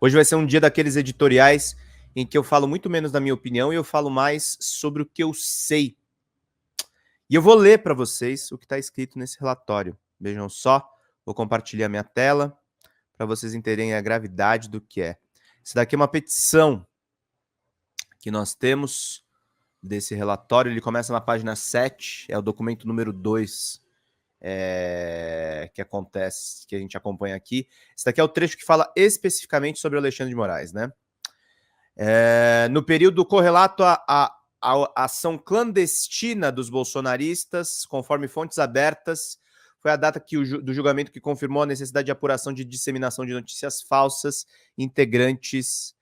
Hoje vai ser um dia daqueles editoriais em que eu falo muito menos da minha opinião e eu falo mais sobre o que eu sei. E eu vou ler para vocês o que está escrito nesse relatório. Vejam só, vou compartilhar minha tela para vocês entenderem a gravidade do que é. Isso daqui é uma petição que nós temos desse relatório. Ele começa na página 7, é o documento número 2 que acontece, que a gente acompanha aqui. Esse daqui é o trecho que fala especificamente sobre o Alexandre de Moraes, né? No período correlato à ação clandestina dos bolsonaristas, conforme fontes abertas, foi a data do julgamento que confirmou a necessidade de apuração de disseminação de notícias falsas integrantes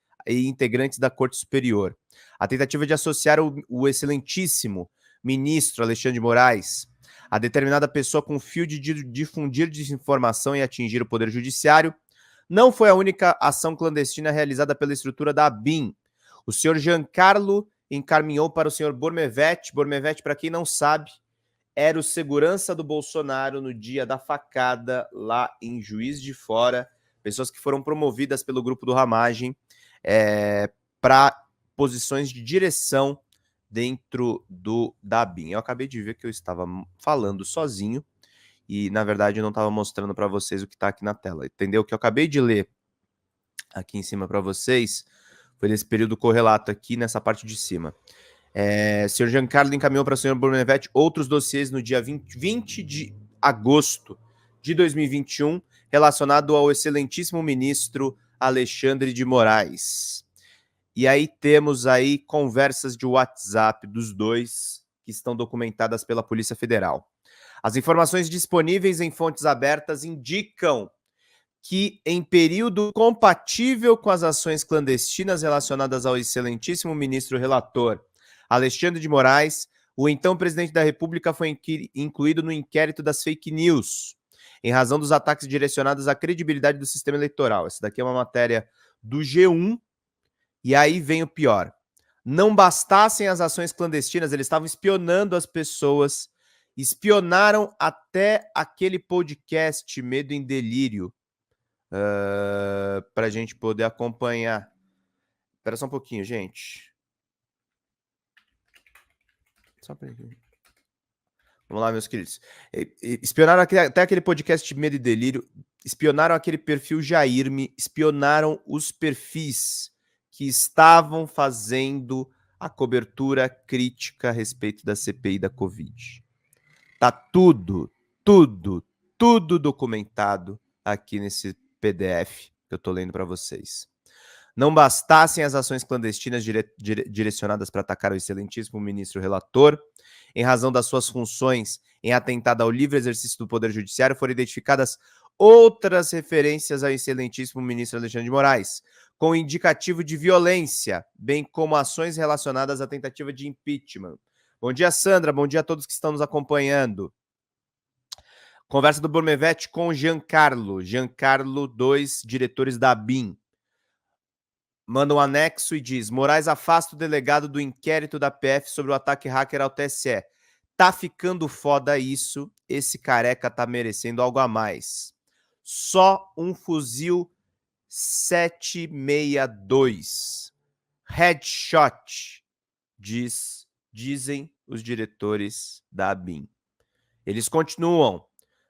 da Corte Superior. A tentativa de associar o excelentíssimo ministro Alexandre de Moraes a determinada pessoa com o fio de difundir desinformação e atingir o Poder Judiciário não foi a única ação clandestina realizada pela estrutura da ABIN. O senhor Giancarlo encaminhou para o senhor Bormevetti. Bormevetti, para quem não sabe, era o segurança do Bolsonaro no dia da facada lá em Juiz de Fora. Pessoas que foram promovidas pelo grupo do Ramagem para posições de direção dentro da ABIN. Eu acabei de ver que eu estava falando sozinho e, na verdade, eu não estava mostrando para vocês o que está aqui na tela. Entendeu? O que eu acabei de ler aqui em cima para vocês foi nesse período correlato aqui, nessa parte de cima. Sr. Giancarlo encaminhou para o Sr. Bormevetti outros dossiês no dia 20 de agosto de 2021, relacionado ao excelentíssimo ministro Alexandre de Moraes. E aí temos aí conversas de WhatsApp dos dois que estão documentadas pela Polícia Federal. As informações disponíveis em fontes abertas indicam que, em período compatível com as ações clandestinas relacionadas ao excelentíssimo ministro relator Alexandre de Moraes, o então presidente da República foi incluído no inquérito das fake news, em razão dos ataques direcionados à credibilidade do sistema eleitoral. Essa daqui é uma matéria do G1, e aí vem o pior. Não bastassem as ações clandestinas, eles estavam espionando as pessoas, espionaram até aquele podcast Medo em Delírio, para a gente poder acompanhar. Espera só um pouquinho, gente. Só para Vamos lá, meus queridos. Espionaram até aquele podcast Medo e Delírio, espionaram aquele perfil Jairme, espionaram os perfis que estavam fazendo a cobertura crítica a respeito da CPI da Covid. Tá tudo documentado aqui nesse PDF que eu tô lendo para vocês. Não bastassem as ações clandestinas direcionadas para atacar o excelentíssimo ministro relator, em razão das suas funções em atentado ao livre exercício do Poder Judiciário, foram identificadas outras referências ao excelentíssimo ministro Alexandre de Moraes, com indicativo de violência, bem como ações relacionadas à tentativa de impeachment. Bom dia, Sandra. Bom dia a todos que estão nos acompanhando. Conversa do Bormevetti com Giancarlo. Giancarlo, 2 diretores da ABIN. Manda um anexo e diz: Moraes afasta o delegado do inquérito da PF sobre o ataque hacker ao TSE. Tá ficando foda isso. Esse careca tá merecendo algo a mais. Só um fuzil 762. Headshot, dizem os diretores da ABIN. Eles continuam.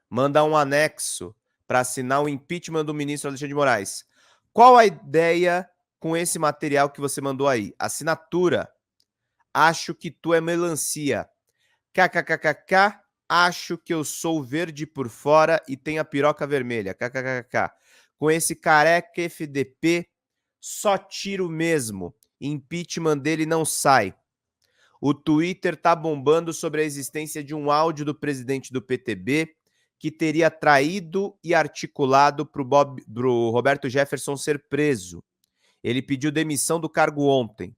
Manda um anexo para assinar o impeachment do ministro Alexandre de Moraes. Qual a ideia com esse material que você mandou aí? Assinatura. Acho que tu é melancia. KKKKK. Acho que eu sou verde por fora e tenho a piroca vermelha. KKKK. Com esse careca FDP, só tiro mesmo. Impeachment dele não sai. O Twitter tá bombando sobre a existência de um áudio do presidente do PTB que teria traído e articulado para o Roberto Jefferson ser preso. Ele pediu demissão do cargo ontem.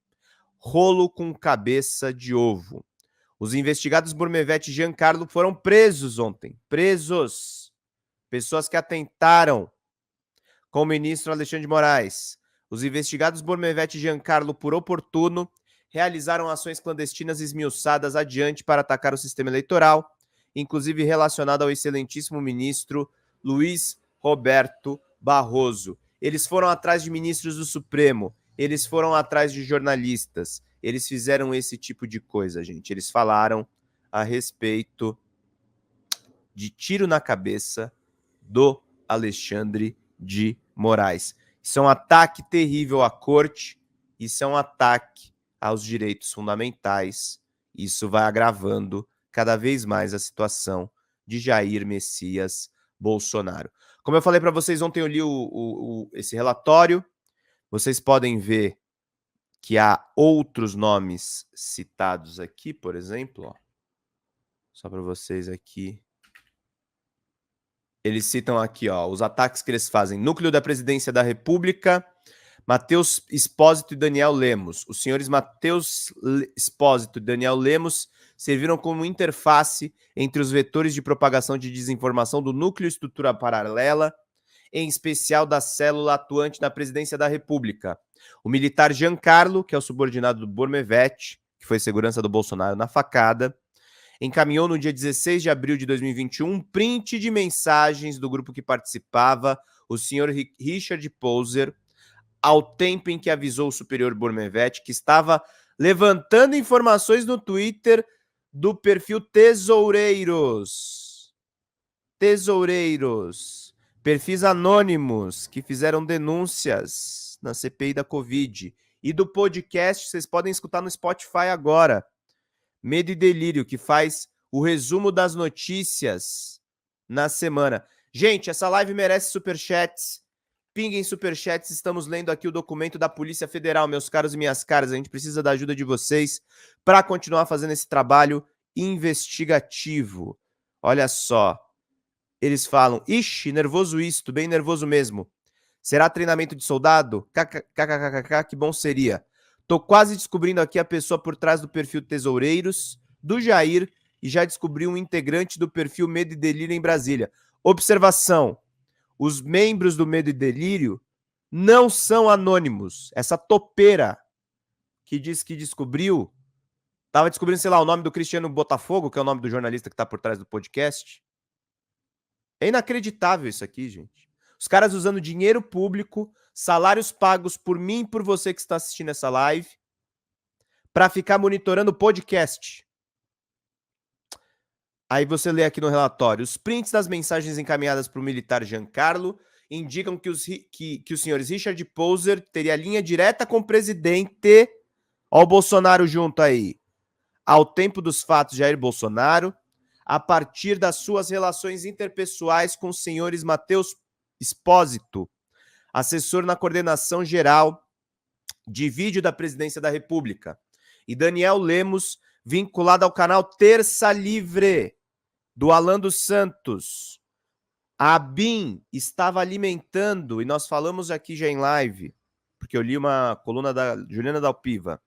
Rolo com cabeça de ovo. Os investigados Bormevetti e Giancarlo foram presos ontem. Presos. Pessoas que atentaram com o ministro Alexandre de Moraes. Os investigados Bormevetti e Giancarlo, por oportuno, realizaram ações clandestinas esmiuçadas adiante para atacar o sistema eleitoral, inclusive relacionado ao excelentíssimo ministro Luiz Roberto Barroso. eles foram atrás de ministros do Supremo, eles foram atrás de jornalistas, eles fizeram esse tipo de coisa, gente. Eles falaram a respeito de tiro na cabeça do Alexandre de Moraes. Isso é um ataque terrível à corte, isso é um ataque aos direitos fundamentais, isso vai agravando cada vez mais a situação de Jair Messias Bolsonaro. Como eu falei para vocês ontem, eu li esse relatório, vocês podem ver que há outros nomes citados aqui, por exemplo, ó, só para vocês aqui. Eles citam aqui, ó, os ataques que eles fazem. Núcleo da Presidência da República, Matheus Espósito e Daniel Lemos. Os senhores Matheus Espósito e Daniel Lemos serviram como interface entre os vetores de propagação de desinformação do núcleo estrutura paralela, em especial da célula atuante na Presidência da República. O militar Giancarlo, que é o subordinado do Bormevete, que foi segurança do Bolsonaro na facada, encaminhou no dia 16 de abril de 2021 um print de mensagens do grupo que participava, o senhor Richard Poser, ao tempo em que avisou o superior Bormevete que estava levantando informações no Twitter do perfil Tesoureiros. Perfis anônimos que fizeram denúncias na CPI da Covid. E do podcast, vocês podem escutar no Spotify agora. Medo e Delírio, que faz o resumo das notícias na semana. Gente, essa live merece superchats. Pinguem superchats, estamos lendo aqui o documento da Polícia Federal, meus caros e minhas caras. A gente precisa da ajuda de vocês para continuar fazendo esse trabalho investigativo. Olha só, eles falam, ixi, nervoso isto, bem nervoso mesmo. Será treinamento de soldado? KKKKK, que bom seria. Tô quase descobrindo aqui a pessoa por trás do perfil Tesoureiros, do Jair, e já descobri um integrante do perfil Medo e Delírio em Brasília. Observação, os membros do Medo e Delírio não são anônimos. Essa topeira que diz que descobriu, tava descobrindo, sei lá, o nome do Cristiano Botafogo, que é o nome do jornalista que tá por trás do podcast. É inacreditável isso aqui, gente. Os caras usando dinheiro público, salários pagos por mim e por você que está assistindo essa live, para ficar monitorando o podcast. Aí você lê aqui no relatório, os prints das mensagens encaminhadas para o militar Giancarlo indicam que os senhores Richard Poser teria linha direta com o presidente, ó o Bolsonaro junto aí, ao tempo dos fatos Jair Bolsonaro, a partir das suas relações interpessoais com os senhores Matheus Espósito, assessor na coordenação geral de vídeo da Presidência da República, e Daniel Lemos, vinculado ao canal Terça Livre, do Alan dos Santos. A ABIN estava alimentando, e nós falamos aqui já em live, porque eu li uma coluna da Juliana Dalpiva,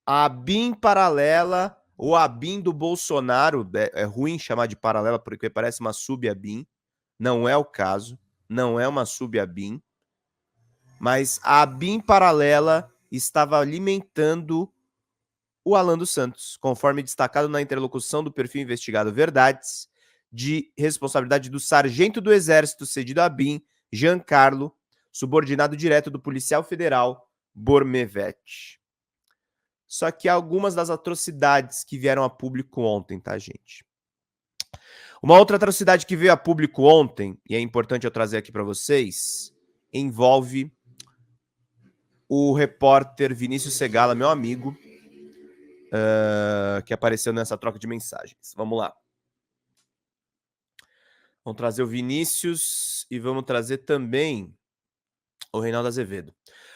a ABIN paralela, ou a ABIN do Bolsonaro, é ruim chamar de paralela porque parece uma sub-ABIN, não é o caso, não é uma sub-ABIN, mas a ABIN paralela estava alimentando o Alan dos Santos, conforme destacado na interlocução do perfil investigado Verdades, de responsabilidade do sargento do Exército cedido à ABIN, Giancarlo, subordinado direto do policial federal Bormevete. Só que algumas das atrocidades que vieram a público ontem, tá, gente? Uma outra atrocidade que veio a público ontem, e é importante eu trazer aqui para vocês, envolve o repórter Vinícius Segala, meu amigo, que apareceu nessa troca de mensagens. Vamos lá. Vamos trazer o Vinícius e vamos trazer também o Reinaldo Azevedo.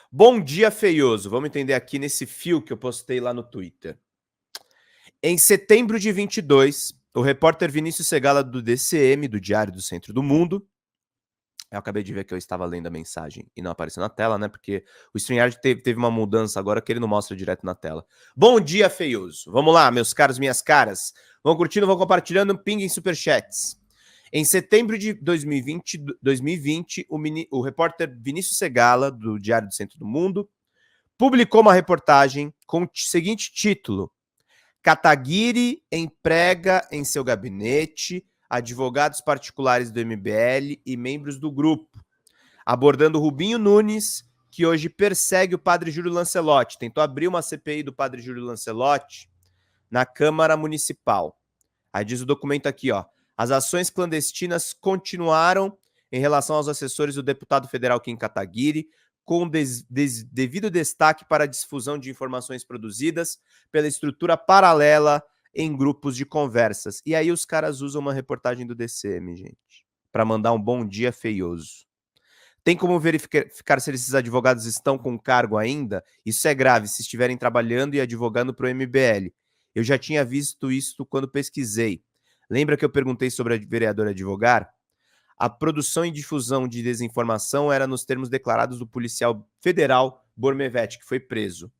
Bom dia, feioso. Vamos entender aqui nesse fio que eu postei lá no Twitter. Em setembro de 22, o repórter Vinícius Segala do DCM, do Diário do Centro do Mundo, eu acabei de ver que eu estava lendo a mensagem e não apareceu na tela, né? Porque o StreamYard teve uma mudança agora que ele não mostra direto na tela. Bom dia, feioso. Vamos lá, meus caros, minhas caras. Vão curtindo, vão compartilhando, pinguem superchats. Em setembro de 2020 o repórter Vinícius Segala, do Diário do Centro do Mundo, publicou uma reportagem com o seguinte título: Kataguiri emprega em seu gabinete advogados particulares do MBL e membros do grupo. abordando Rubinho Nunes, que hoje persegue o padre Júlio Lancelotti. Tentou abrir uma CPI do padre Júlio Lancelotti na Câmara Municipal. Aí diz o documento aqui, ó. As ações clandestinas continuaram em relação aos assessores do deputado federal Kim Kataguiri, com devido destaque para a difusão de informações produzidas pela estrutura paralela em grupos de conversas. E aí os caras usam uma reportagem do DCM, gente, para mandar um bom dia feioso. Tem como verificar se esses advogados estão com cargo ainda? Isso é grave, se estiverem trabalhando e advogando para o MBL. Eu já tinha visto isso quando pesquisei. Lembra que eu perguntei sobre a vereadora advogar? A produção e difusão de desinformação era nos termos declarados do policial federal Bormevete, que foi preso.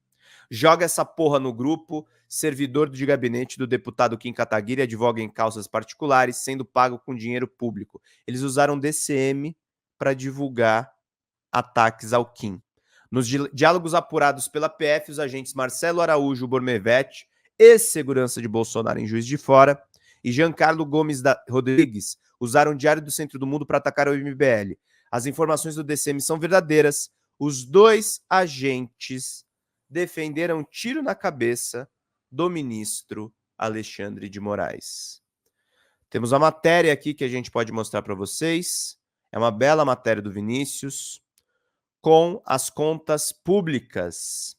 Joga essa porra no grupo, servidor de gabinete do deputado Kim Kataguiri advoga em causas particulares, sendo pago com dinheiro público. Eles usaram DCM para divulgar ataques ao Kim. Nos diálogos apurados pela PF, os agentes Marcelo Araújo Bormevete, ex-segurança de Bolsonaro em Juiz de Fora, e Giancarlo Gomes Rodrigues usaram o Diário do Centro do Mundo para atacar o MBL. As informações do DCM são verdadeiras. Os dois agentes defenderam tiro na cabeça do ministro Alexandre de Moraes. Temos uma matéria aqui que a gente pode mostrar para vocês. É uma bela matéria do Vinícius com as contas públicas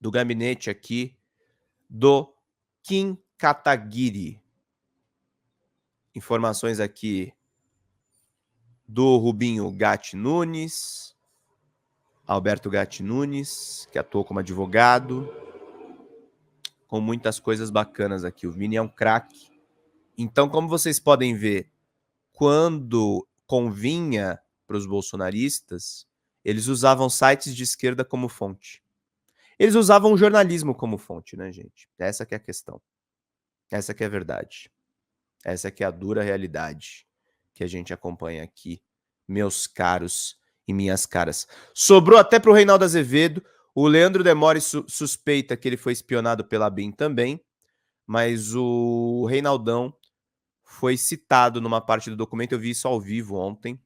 do gabinete aqui do Kim Kataguiri. Informações aqui do Rubinho Gatti Nunes, Alberto Gatti Nunes, que atuou como advogado, com muitas coisas bacanas aqui. O Vini é um craque. Então, como vocês podem ver, quando convinha para os bolsonaristas, eles usavam sites de esquerda como fonte. Eles usavam o jornalismo como fonte, né, gente? Essa que é a questão. Essa que é a verdade. Essa que é a dura realidade que a gente acompanha aqui, meus caros e minhas caras. Sobrou até para o Reinaldo Azevedo. O Leandro Demore suspeita que ele foi espionado pela BIM também, mas o Reinaldão foi citado numa parte do documento, eu vi isso ao vivo ontem,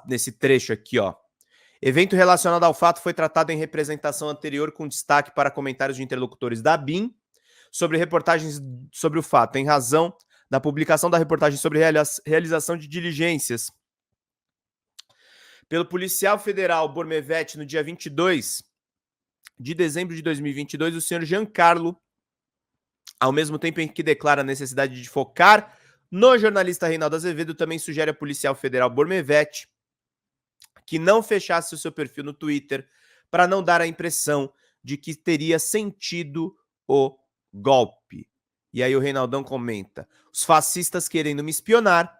nesse trecho aqui, ó. Evento relacionado ao fato foi tratado em representação anterior com destaque para comentários de interlocutores da BIM sobre reportagens sobre o fato, em razão da publicação da reportagem sobre realização de diligências pelo policial federal Bormevete no dia 22 de dezembro de 2022, o senhor Giancarlo, ao mesmo tempo em que declara a necessidade de focar no jornalista Reinaldo Azevedo, também sugere ao policial federal Bormevete que não fechasse o seu perfil no Twitter para não dar a impressão de que teria sentido o golpe. E aí o Reinaldão comenta: os fascistas querendo me espionar,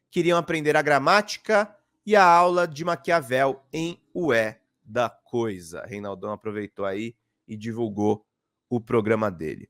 queriam aprender a gramática e a aula de Maquiavel em Ué da Coisa. Reinaldão aproveitou aí e divulgou o programa dele.